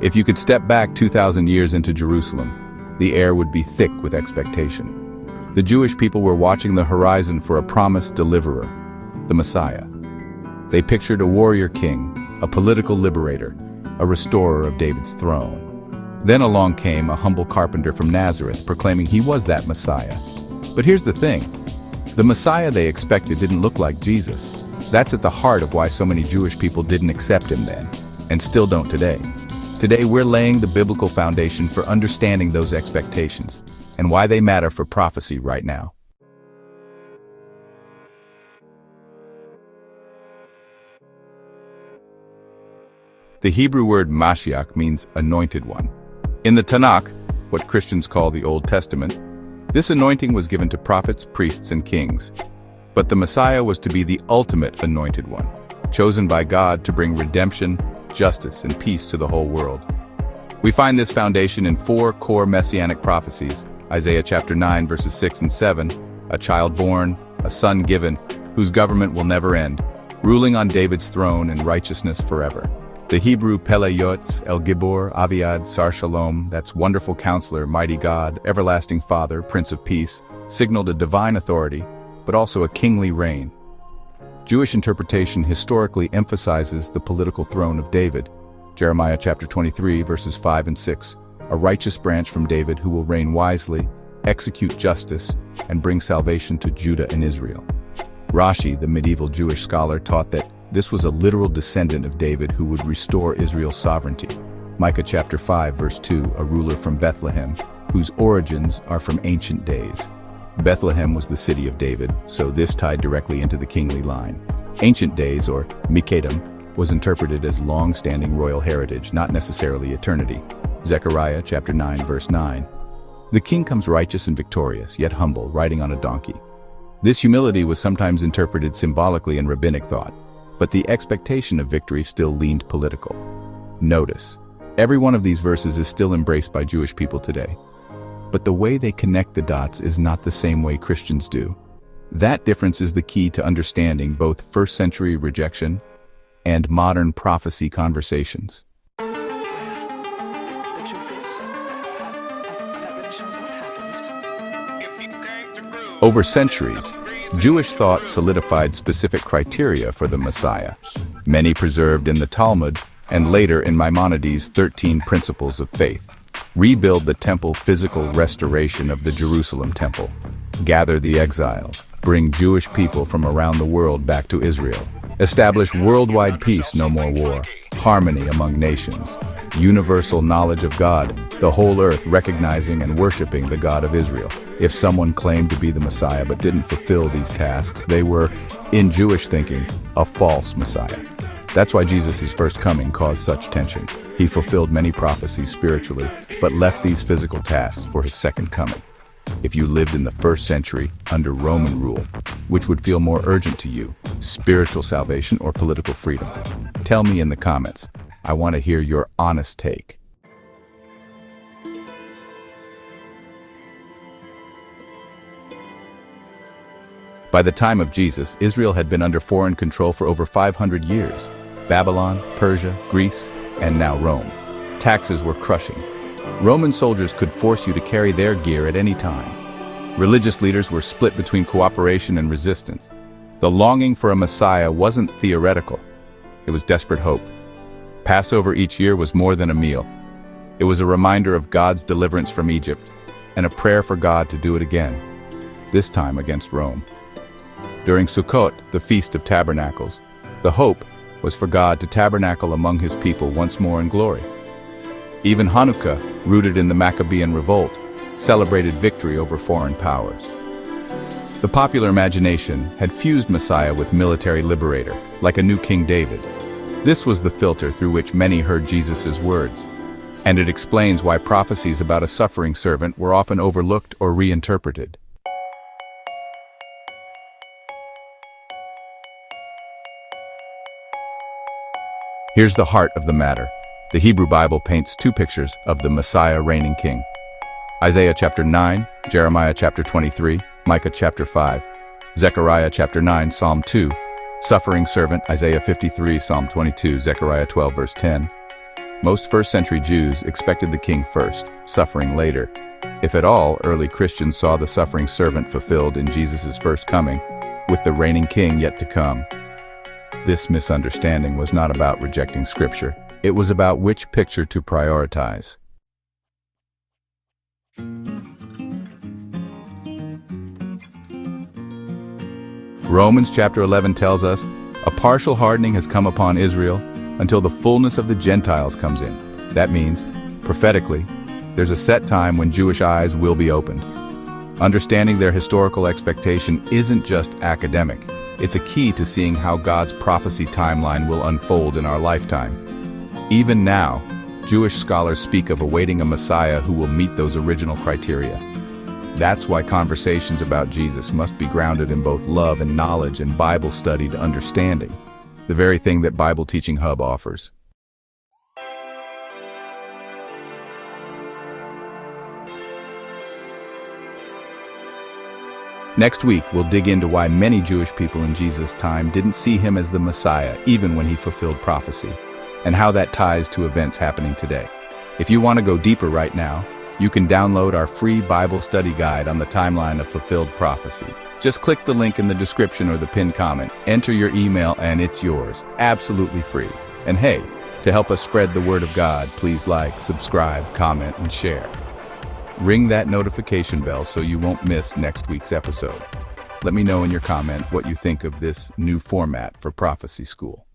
If you could step back 2,000 years into Jerusalem, the air would be thick with expectation. The Jewish people were watching the horizon for a promised deliverer, the Messiah. They pictured a warrior king, a political liberator, a restorer of David's throne. Then along came a humble carpenter from Nazareth proclaiming he was that Messiah. But here's the thing, the Messiah they expected didn't look like Jesus. That's at the heart of why so many Jewish people didn't accept him then, and still don't today. Today we're laying the biblical foundation for understanding those expectations, and why they matter for prophecy right now. The Hebrew word Mashiach means anointed one. In the Tanakh, what Christians call the Old Testament, this anointing was given to prophets, priests, and kings. But the Messiah was to be the ultimate anointed one, chosen by God to bring redemption, justice, and peace to the whole world. We find this foundation in 4 core Messianic prophecies: Isaiah chapter 9 verses 6 and 7, a child born, a son given, whose government will never end, ruling on David's throne in righteousness forever. The Hebrew Pelayotz, El Gibor, Aviad, Sar Shalom, that's Wonderful Counselor, Mighty God, Everlasting Father, Prince of Peace, signaled a divine authority, but also a kingly reign. Jewish interpretation historically emphasizes the political throne of David. Jeremiah chapter 23 verses 5 and 6, a righteous branch from David who will reign wisely, execute justice, and bring salvation to Judah and Israel. Rashi, the medieval Jewish scholar, taught that this was a literal descendant of David who would restore Israel's sovereignty. Micah chapter 5 verse 2, a ruler from Bethlehem, whose origins are from ancient days. Bethlehem was the city of David, so this tied directly into the kingly line. Ancient days, or Mikadam, was interpreted as long-standing royal heritage, not necessarily eternity. Zechariah chapter 9 verse 9. The king comes righteous and victorious, yet humble, riding on a donkey. This humility was sometimes interpreted symbolically in rabbinic thought, but the expectation of victory still leaned political. Notice, every one of these verses is still embraced by Jewish people today. But the way they connect the dots is not the same way Christians do. That difference is the key to understanding both first-century rejection and modern prophecy conversations. Over centuries, Jewish thought solidified specific criteria for the Messiah, many preserved in the Talmud and later in Maimonides' 13 Principles of Faith. Rebuild the temple, physical restoration of the Jerusalem temple. Gather the exiles. Bring Jewish people from around the world back to Israel. Establish worldwide peace, no more war. Harmony among nations. Universal knowledge of God, the whole earth recognizing and worshiping the God of Israel. If someone claimed to be the Messiah but didn't fulfill these tasks, they were, in Jewish thinking, a false Messiah. That's why Jesus' first coming caused such tension. He fulfilled many prophecies spiritually, but left these physical tasks for his second coming. If you lived in the 1st century under Roman rule, which would feel more urgent to you, spiritual salvation or political freedom? Tell me in the comments. I want to hear your honest take. By the time of Jesus, Israel had been under foreign control for over 500 years. Babylon, Persia, Greece, and now Rome. Taxes were crushing. Roman soldiers could force you to carry their gear at any time. Religious leaders were split between cooperation and resistance. The longing for a Messiah wasn't theoretical. It was desperate hope. Passover each year was more than a meal. It was a reminder of God's deliverance from Egypt, and a prayer for God to do it again, this time against Rome. During Sukkot, the Feast of Tabernacles, the hope was for God to tabernacle among his people once more in glory. Even Hanukkah, rooted in the Maccabean revolt, celebrated victory over foreign powers. The popular imagination had fused Messiah with military liberator, like a new King David. This was the filter through which many heard Jesus' words, and it explains why prophecies about a suffering servant were often overlooked or reinterpreted. Here's the heart of the matter. The Hebrew Bible paints 2 pictures of the Messiah reigning king. Isaiah chapter 9, Jeremiah chapter 23, Micah chapter 5, Zechariah chapter 9, Psalm 2, suffering servant, Isaiah 53, Psalm 22, Zechariah 12 verse 10. Most first-century Jews expected the king first, suffering later. If at all, early Christians saw the suffering servant fulfilled in Jesus' first coming, with the reigning king yet to come. This misunderstanding was not about rejecting Scripture. It was about which picture to prioritize. Romans chapter 11 tells us, a partial hardening has come upon Israel until the fullness of the Gentiles comes in. That means, prophetically, there's a set time when Jewish eyes will be opened. Understanding their historical expectation isn't just academic. It's a key to seeing how God's prophecy timeline will unfold in our lifetime. Even now, Jewish scholars speak of awaiting a Messiah who will meet those original criteria. That's why conversations about Jesus must be grounded in both love and knowledge and Bible-studied understanding, the very thing that Bible Teaching Hub offers. Next week, we'll dig into why many Jewish people in Jesus' time didn't see him as the Messiah, even when he fulfilled prophecy, and how that ties to events happening today. If you want to go deeper right now, you can download our free Bible study guide on the timeline of fulfilled prophecy. Just click the link in the description or the pinned comment, enter your email, and it's yours, absolutely free. And hey, to help us spread the word of God, please like, subscribe, comment, and share. Ring that notification bell so you won't miss next week's episode. Let me know in your comment what you think of this new format for Prophecy School.